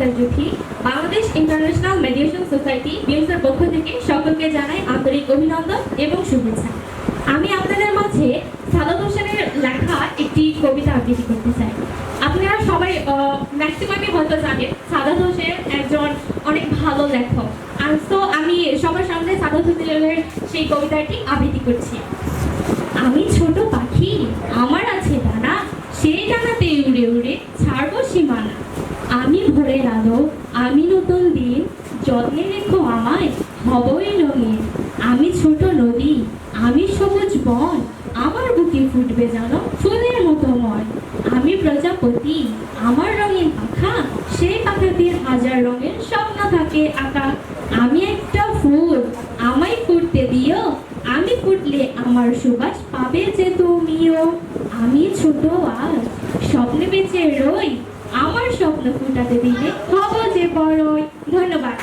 Akter Juthi, Bangladesh international mediation society বিএমসির পক্ষ থেকে সকলকে জানাই আন্তরিক অভিনন্দন এবং শুভেচ্ছা। আমি আপনাদের মাঝে সাদাত হোসেনের লেখা একটি কবিতা আবৃত্তি করতে চাই। আপনারা সবাই ম্যাক্সিমামই হয়তো জানেন সাদাত হোসেন একজন অনেক ভালো লেখক। আর তো আমি সবার সামনে সাদাত হোসেনের সেই কবিতাটি আবৃত্তি করছি। আমি ছোট পাখি, আমার আছে ডানা, সেই ডানাতে উড়ে উড়ে ছাড়বো সীমানা। আমি ভোরের আলো, আমি নতুন দিন, যত্নে রেখো আমায়, হবই রঙিন। আমি ছোট নদী, আমি সবুজ বন, আমার বুকে ফুটবে জানো ফুলের মতো মন। আমি প্রজাপতি, আমার রঙিন পাখা, সেই পাখাতে হাজার রঙের স্বপ্ন থাকে আঁকা। আমি একটা ফুল, আমায় ফুটতে দিও, আমি ফুটলে আমার সুবাস পাবে যে তুমিও। আমি ছোট আজ, স্বপ্নে বেঁচে রই, আমার স্বপ্ন ফুটাতে দিলে হব যে বড়ই। ধন্যবাদ।